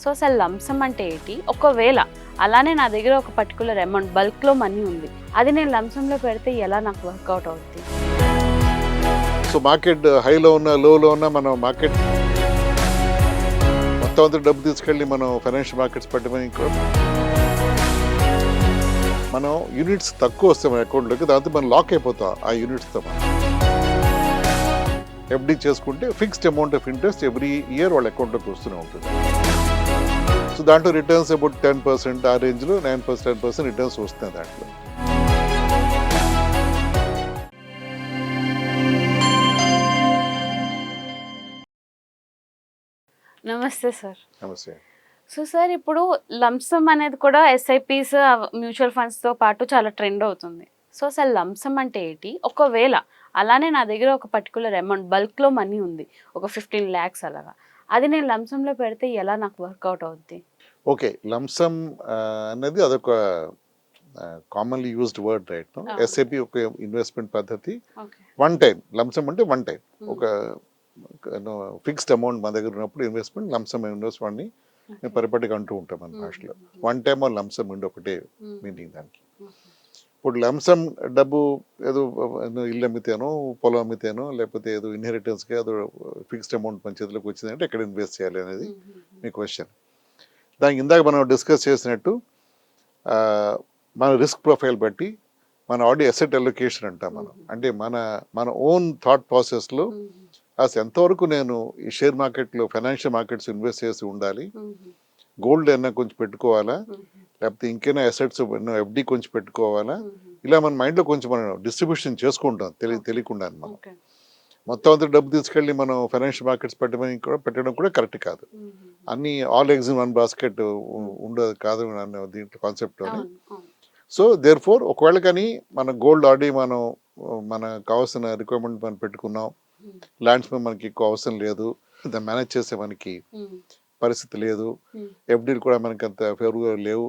So అసలు lump sum అంటే ఏంటి? ఒకవేళ అలానే నా దగ్గర ఒక పర్టికులర్ అమౌంట్ బల్క్‌లో మనీ ఉంది. అది నేను లంప్సమ్‌లో పెడితే ఎలా నాకు వర్కౌట్ అవుద్ది? సో మార్కెట్ హైలో ఉన్న లోలో ఉన్న మనం మార్కెట్ మొత్తం అంతా డబ్బు తీసుకెళ్ళి మనం ఫైనాన్షియల్ మార్కెట్స్ పెట్టమని మనం యూనిట్స్ తక్కువ వస్తాయి మన అకౌంట్లోకి, దాంతో మనం లాక్ అయిపోతాం ఆ యూనిట్స్తో. మనం ఎఫ్డి చేసుకుంటే fixed amount of interest every year వాళ్ళ అకౌంట్లోకి వస్తూనే ఉంటుంది. సో దాంట్లో రిటర్న్స్ అబౌట్ 10% ఆ రేంజ్లో 9%, 10% రిటర్న్స్ వస్తున్నాయి దాంట్లో. నమస్తే సార్. నమస్తే. సో సార్ ఇప్పుడు లంప్సమ్ అనేది కూడా ఎస్ఐపిస్ మ్యూచువల్ ఫండ్స్తో పాటు చాలా ట్రెండ్ అవుతుంది. సో అసలు లంప్సమ్ అంటే ఏంటి? ఒకవేళ అలానే నా దగ్గర ఒక పర్టికులర్ అమౌంట్ బల్క్‌లో మనీ ఉంది. ఒక 15 lakhs అలాగా. అది నేను లంప్సమ్‌లో పెడితే ఎలా నాకు వర్కౌట్ అవుద్ది? ఓకే, లంప్సమ్ అనేది అదొక commonly used word right. SIP ఒక ఇన్వెస్ట్మెంట్ పద్ధతి. వన్ టైం లంప్సమ్ అంటే వన్ టైం ఒక ఫిక్స్డ్ అమౌంట్ మన దగ్గర ఉన్నప్పుడు ఇన్వెస్ట్మెంట్ లంప్సమ్ ఇన్వెస్ట్మెంట్ని మేము పరిపాటిగా అంటూ ఉంటాం మన భాషలో. వన్ టైమ్ లంప్సమ్ ఉండి ఒకటే మీనింగ్ దానికి. ఇప్పుడు లంప్సమ్ డబ్బు ఏదో ఇల్లు అమ్మితేనో పొలం అమ్మితేనో లేకపోతే ఏదో ఇన్హెరిటెన్స్గా ఏదో ఫిక్స్డ్ అమౌంట్ మన చేతిలోకి వచ్చిందంటే ఎక్కడ ఇన్వెస్ట్ చేయాలి అనేది మీ క్వశ్చన్. దానికి ఇందాక మనం డిస్కస్ చేసినట్టు మన రిస్క్ ప్రొఫైల్ బట్టి మన ఆల్రెడీ అసెట్ అలొకేషన్ అంటాం మనం. అంటే మన ఓన్ థాట్ ప్రాసెస్లో అసలు ఎంతవరకు నేను ఈ షేర్ మార్కెట్లో ఫైనాన్షియల్ మార్కెట్స్ ఇన్వెస్ట్ చేసి ఉండాలి, గోల్డ్ ఏమైనా కొంచెం పెట్టుకోవాలా, లేకపోతే ఇంకైనా అసెట్స్ ఎఫ్డి కొంచెం పెట్టుకోవాలా, ఇలా మన మైండ్లో కొంచెం మనం డిస్ట్రిబ్యూషన్ చేసుకుంటాం తెలియకుండా. మనం మొత్తం అంతా డబ్బు తీసుకెళ్ళి మనం ఫైనాన్షియల్ మార్కెట్స్ పెట్టడం కూడా కరెక్ట్ కాదు. అన్ని all eggs in one basket ఉండదు కాదు అన్న దీంట్లో కాన్సెప్ట్లోనే. సో దేర్ ఫోర్ ఒకవేళ కానీ మన గోల్డ్ ఆల్రెడీ మనకు కావాల్సిన రిక్వైర్మెంట్ మనం పెట్టుకున్నాం, ల్యాండ్స్ మీద మనకి ఎక్కువ అవసరం లేదు, దాన్ని మేనేజ్ చేసే మనకి పరిస్థితి లేదు, ఎఫ్డీలు కూడా మనకి అంత ఫేవర్గా లేవు,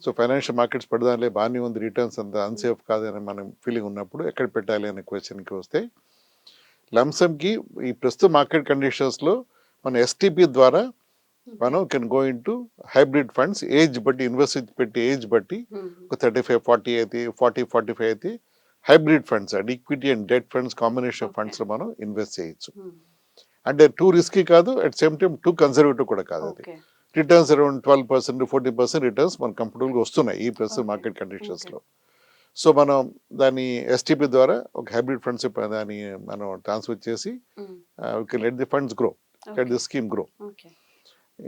సో ఫైనాన్షియల్ మార్కెట్స్ పెడదాంలే బాగానే ఉంది, రిటర్న్స్ అంత అన్సేఫ్ కాదని మనం ఫీలింగ్ ఉన్నప్పుడు ఎక్కడ పెట్టాలి అనే క్వశ్చన్కి వస్తే లంప్సమ్కి ఈ ప్రస్తుత మార్కెట్ కండిషన్స్లో మన ఎస్టీపీ ద్వారా మనం can go in to hybrid funds. Age బట్టి ఇన్వెస్ట్ పెట్టి ఏజ్ బట్టి ఒక 35, 40 అయితే 40, 45 అయితే hybrid funds and equity and debt funds combination ఫండ్స్లో మనం ఇన్వెస్ట్ చేయొచ్చు. అంటే టూ రిస్కీ కాదు, at same time two conservative కూడా కాదు. అది రిటర్న్స్ అరౌండ్ 12%, 14% రిటర్న్స్ మనకు కంఫర్టబుల్గా వస్తున్నాయి ఈ ప్రస్తుత మార్కెట్ కండిషన్స్లో. సో మనం దాన్ని ఎస్టీపీ ద్వారా ఒక హైబ్రిడ్ ఫండ్స్ దాన్ని మనం ట్రాన్స్ఫర్ చేసి let the funds grow, let the scheme grow.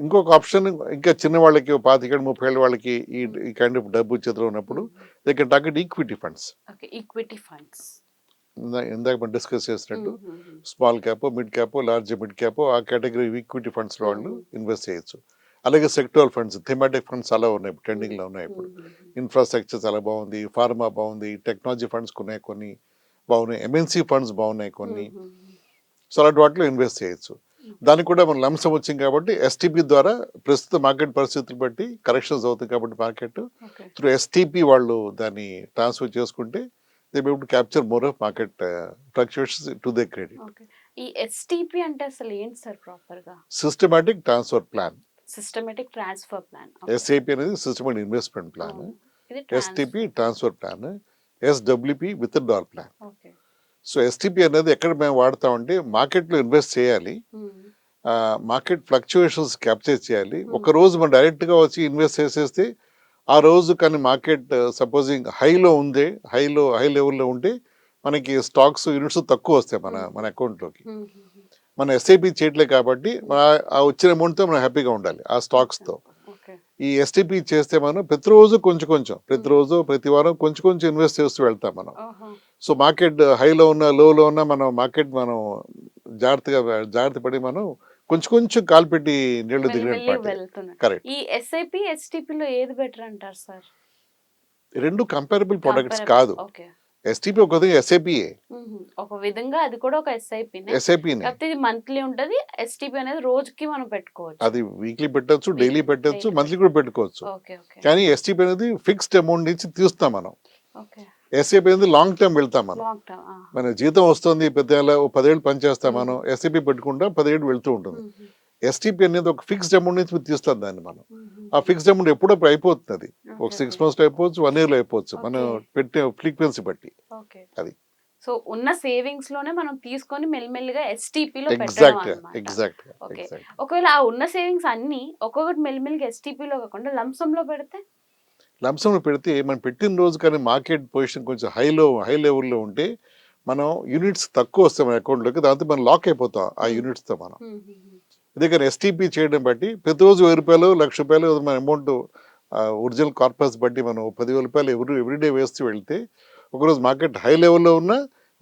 ఇంకొక ఆప్షన్, ఇంకా చిన్న వాళ్ళకి 25 ఏళ్ళు 30 ఏళ్ళ వాళ్ళకి ఈ కైండ్ ఆఫ్ డబ్బు చేతిలో ఉన్నప్పుడు they can target equity funds. ఇందాక మనం డిస్కస్ చేసినట్టు small cap, mid cap, large mid cap ఆ కేటగిరీ ఈక్విటీ ఫండ్స్ వాళ్ళు ఇన్వెస్ట్ చేయొచ్చు. అలాగే సెక్టరల్ ఫండ్స్, థెమాటిక్ ఫండ్స్ చాలా ఉన్నాయి, ట్రెండింగ్లో ఉన్నాయి ఇప్పుడు. ఇన్ఫ్రాస్ట్రక్చర్ చాలా బాగుంది, ఫార్మా బాగుంది, టెక్నాలజీ ఫండ్స్ కొన్ని బాగున్నాయి, ఎంఎన్సీ ఫండ్స్ బాగున్నాయి కొన్ని. సో అలాంటి వాటిలో ఇన్వెస్ట్ చేయొచ్చు. దానికి కూడా మనం లంప్సమ్ వచ్చింది కాబట్టి ఎస్టీపీ ద్వారా ప్రస్తుత మార్కెట్ పరిస్థితులు బట్టి కరెక్షన్స్ అవుతాయి కాబట్టి మార్కెట్ త్రూ ఎస్టీపీ వాళ్ళు దాన్ని ట్రాన్స్ఫర్ చేసుకుంటే they be able to capture more of market fluctuations to the credit. ఈ ఎస్టీపీ అంటే అసలు ఏంటి సార్ ప్రాపర్ గా? Systematic transfer plan. Systematic transfer plan. SIP అనేది systematic investment plan, STP transfer plan, SWP withdrawal plan. So STP అనేది ఎక్కడ మేము వాడతామంటే మార్కెట్లో ఇన్వెస్ట్ చేయాలి, మార్కెట్ ఫ్లక్చుయేషన్స్ క్యాప్చర్ చేయాలి. ఒక రోజు మనం డైరెక్ట్గా వచ్చి ఇన్వెస్ట్ చేసేస్తే ఆ రోజు కానీ మార్కెట్ సపోజింగ్ హై లెవెల్లో ఉంటే మనకి స్టాక్స్ యూనిట్స్ తక్కువ వస్తాయి మన అకౌంట్లోకి. మనం ఎస్ఐపి చేయట్లే కాబట్టి ఆ వచ్చిన అమౌంట్తో మనం హ్యాపీగా ఉండాలి ఆ స్టాక్స్తో. ఈ ఎస్టీపీ చేస్తే మనం ప్రతిరోజు కొంచెం ప్రతి వారం కొంచెం ఇన్వెస్ట్ చేస్తూ వెళ్తాం మనం. సో మార్కెట్ హైలో ఉన్న లోలో ఉన్న మనం జాగ్రత్త పడి మనం కొంచెం కాలు పెట్టి నీళ్లు దిగినట్టు. కరెక్ట్. ఈ ఎస్ఐపి ఎస్టీపీలో ఏది బెటర్ అంటారు సార్? రెండు కంపారబుల్ ప్రొడక్ట్స్ కాదు. ఎస్టీపీ ఒక విధంగా ఎస్ఐపిఏ, ఒక విధంగా అది కూడా ఒక ఎస్ఐపినే. కాకపోతే ఇది మంత్లీ ఉంటది, ఎస్టీపీ అనేది రోజుకి మనం పెట్టుకోవచ్చు. అది వీక్లీ పెట్టొచ్చు, డైలీ పెట్టొచ్చు, మంత్లీ కూడా పెట్టుకోవచ్చు. కానీ ఎస్టీపీ అనేది ఫిక్స్డ్ అమౌంట్ నుంచి తీస్తాం మనం. ఎస్ఐపి అనేది లాంగ్ టర్మ్ వెళ్తాం మనం. మన జీతం వస్తుంది, 10 ఏళ్ళు పని చేస్తాం మనం, ఎస్ఐపి పెట్టుకుంటాం, 10 ఏళ్ళు వెళ్తూ ఉంటుంది. ఎస్టీపీ అనేది ఒక ఫిక్స్డ్ అమౌంట్ నుంచి మీరు తీస్తాం దాన్ని మనం. ఆ ఫిక్స్డ్ అమౌంట్ ఎప్పుడప్పుడు అయిపోతుంది అది. ఒక 6 months అయిపోవచ్చు, 1 year అయిపోవచ్చు, మనం పెట్టే ఫ్రీక్వెన్సీ బట్టి. అది సో ఉన్న సేవింగ్స్ లోనే మనం తీసుకొని మెల్లిమెల్లిగా ఎస్టీపీ లో పెట్టడం ఎగ్జాక్ట్ అన్నమాట. ఓకే. ఎగ్జాక్ట్. ఒకవేళ ఆ ఉన్న సేవింగ్స్ అన్ని ఒక్కొక్కటి మెల్లిమెల్లిగా ఎస్టీపీ లో కాకుండా లంసమ్ లో పెడితే లంసంలో పెడితే మనం పెట్టిన రోజు కానీ మార్కెట్ పొజిషన్ కొంచెం హై లెవెల్లో ఉంటే మనం యూనిట్స్ తక్కువ వస్తాయి మన అకౌంట్లోకి, దాంతో మనం లాక్ అయిపోతాం ఆ యూనిట్స్తో మనం. ఎందుకని ఎస్టీపీ చేయడం బట్టి ప్రతిరోజు 1000 రూపాయలు, 1,00,000 రూపాయలు మన అమౌంట్ ఒరిజినల్ కార్పస్ బట్టి మనం 10,000 రూపాయలు ఎవ్రీడే వేస్తూ వెళ్తే ఒకరోజు మార్కెట్ హై లెవెల్లో ఉన్నా,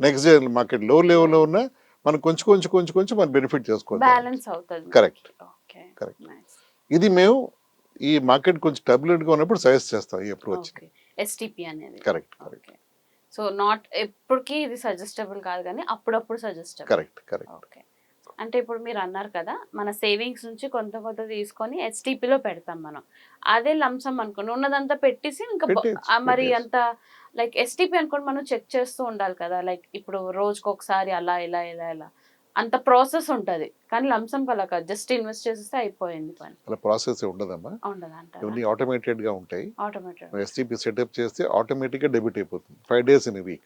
నెక్స్ట్ డే మార్కెట్ లో లెవెల్లో ఉన్నా మనం కొంచెం మనం బెనిఫిట్ చేసుకోవాలి. బ్యాలెన్స్ అవుతుంది. కరెక్ట్. ఇది మేము ఈ మార్కెట్ కొంచెం టర్బులెంట్ గా ఉన్నప్పుడు సజెస్ట్ చేస్తాం ఈ అప్రోచ్. ఎస్టీపీ అనేది. కరెక్ట్. సో నాట్ ఎప్పటికీ ఇది సజెస్టబుల్ కాదు కానీ అప్పుడప్పుడు సజెస్టబుల్. కరెక్ట్. ఓకే. అంటే ఇప్పుడు మీరు అన్నారు కదా మన సేవింగ్స్ నుంచి కొంత తీసుకొని ఎస్టీపీలో పెడతాం మనం. అదే లంసమ్ అనుకోండి ఉన్నదంతా పెట్టేసి ఇంకా మరి అంత లైక్ ఎస్టీపీ అనుకోండి మనం చెక్ చేస్తూ ఉండాలి కదా, లైక్ ఇప్పుడు రోజుకి ఒకసారి అలా ఇలా అంత ప్రాసెస్ ఉంటది. కానీ లంసమ్ అలా కాదు, జస్ట్ ఇన్వెస్ట్ చేస్తే అయిపోయింది పని. అలా ప్రాసెస్ ఉండదమ్మా, ఇవన్నీ ఆటోమేటెడ్ గా ఉంటాయి. ఎస్టీపీ సెటప్ చేస్తే ఆటోమేటిక్ గా డెబిట్ అయిపోతుంది 5 days in a week.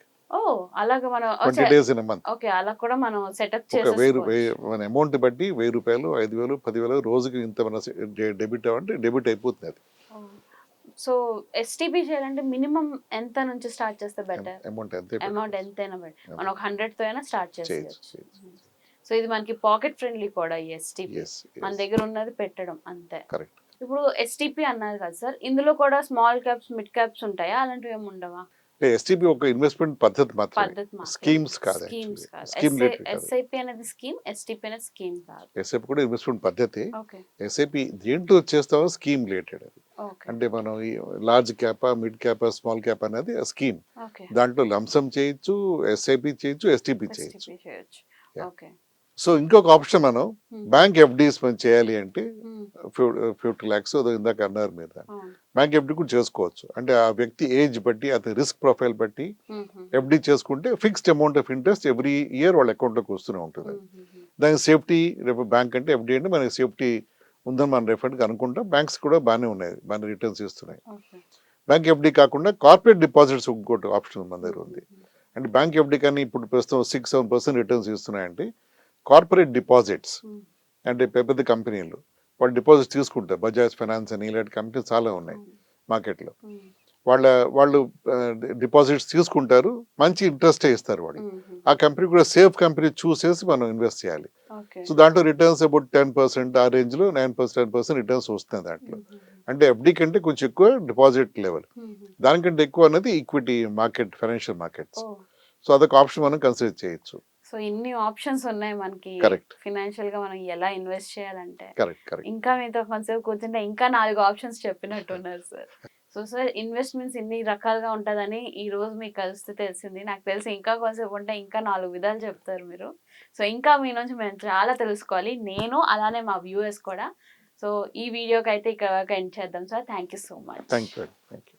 అలాగా మనం 20 days in a month. Okay, అలా కూడా మనం సెటప్ ఒక 1000 మన అమౌంట్ బట్టి 1000 రూపాయలు, 5000, 10,000 రోజుకి ఇంత మన డెబిట్ అవ్వంటే డెబిట్ అయిపోతుంది అది. సో ఎస్టీపీ చేయాలంటే మినిమం ఎంత నుంచి స్టార్ట్ చేస్తే బెటర్? అమౌంట్ ఎంతైనా బెటర్, మనం 100 తో అయినా స్టార్ట్ చేసుకోవచ్చు. సో ఇది మనకి పాకెట్ ఫ్రెండ్లీ కూడా ఈ ఎస్టీపీ, మన దగ్గర ఉన్నది పెట్టడం అంతే. కరెక్ట్. ఇప్పుడు ఎస్టీపీ అన్నారు కదా సార్, ఇందులో కూడా స్మాల్ క్యాప్స్, మిడ్ క్యాప్స్ ఉంటాయా? అలాంటివి ఏమి ఉండవా? ఎస్టీపీ ఒక ఇన్వెస్ట్మెంట్ పద్ధతి మాత్రమే, స్కీమ్స్ కాదు. ఎస్ఐపి అనేది స్కీమ్, ఎస్టీపీ అనేది స్కీమ్ కాదు. ఎస్ఐపి కూడా ఇన్వెస్ట్మెంట్ పద్ధతి. ఎస్ఐపి దేంట్లో చేస్తామో స్కీమ్ రిలేటెడ్ అది. అంటే మనం లార్జ్ క్యాపా, మిడ్ క్యాపా, స్మాల్ క్యాప్ అనేది స్కీమ్. దాంట్లో లంసమ్ చేయొచ్చు, ఎస్ఐపి చేయొచ్చు, ఎస్టీపీ చేయొచ్చు. సో ఇంకొక ఆప్షన్ మనం బ్యాంక్ ఎఫ్డీస్ మనం చేయాలి అంటే 50 lakhs ఇందాక అన్నారు మీరు, బ్యాంక్ ఎఫ్డీ కూడా చేసుకోవచ్చు. అంటే ఆ వ్యక్తి ఏజ్ బట్టి, అతని రిస్క్ ప్రొఫైల్ బట్టి ఎఫ్డీ చేసుకుంటే fixed amount of interest every year వాళ్ళ అకౌంట్లోకి వస్తూనే ఉంటుంది. దానికి సేఫ్టీ, రేపు బ్యాంక్ అంటే ఎఫ్డీ అంటే మనకి సేఫ్టీ ఉందని మనం డెఫినెట్గా అనుకుంటాం. బ్యాంక్స్ కూడా బాగానే ఉన్నాయి, బాగానే రిటర్న్స్ ఇస్తున్నాయి. బ్యాంక్ ఎఫ్డీ కాకుండా కార్పొరేట్ డిపాజిట్స్ ఇంకోటి ఆప్షన్ మన దగ్గర ఉంది. అంటే బ్యాంక్ ఎఫ్డీ కానీ ఇప్పుడు ప్రస్తుతం 6-7% రిటర్న్స్ ఇస్తున్నాయంటే కార్పొరేట్ డిపాజిట్స్ అంటే పెద్ద కంపెనీలు వాళ్ళు డిపాజిట్స్ తీసుకుంటారు. బజాజ్ ఫైనాన్స్ అని ఇలాంటి కంపెనీలు చాలా ఉన్నాయి మార్కెట్లో. వాళ్ళు డిపాజిట్స్ తీసుకుంటారు, మంచి ఇంట్రెస్టే ఇస్తారు వాళ్ళు. ఆ కంపెనీ కూడా సేఫ్ కంపెనీ చూసేసి మనం ఇన్వెస్ట్ చేయాలి. సో దాంట్లో రిటర్న్స్ అబౌట్ 10%, ఆ రేంజ్లో 9%, రిటర్న్స్ వస్తుంది దాంట్లో. అంటే ఎఫ్డీ కంటే కొంచెం ఎక్కువ డిపాజిట్ లెవెల్, దానికంటే ఎక్కువ అనేది equity market, financial markets. So అదొక ఆప్షన్ మనం కన్సిడర్ చేయొచ్చు. సో ఇన్ని ఆప్షన్స్ ఉన్నాయి మనకి ఫైనాన్షియల్ గా మనం ఎలా ఇన్వెస్ట్ చేయాలంటే. ఇంకా మీతో కొంచెం కూర్చుంటే ఇంకా 4 ఆప్షన్స్ చెప్పినట్టున్నారు సార్. సో సార్ ఇన్వెస్ట్మెంట్స్ ఇన్ని రకాలుగా ఉంటుందని ఈ రోజు మీకు కలిస్తే తెలిసింది. నాకు తెలిసి ఇంకా కొంచెం ఉంటే ఇంకా 4 విధాలు చెప్తారు మీరు. సో ఇంకా మీ నుంచి మేము చాలా తెలుసుకోవాలి, నేను అలానే మా వ్యూవర్స్ కూడా. సో ఈ వీడియోకి అయితే ఇక్కడ ఎండ్ చేద్దాం sir. Thank you so much. Thank you.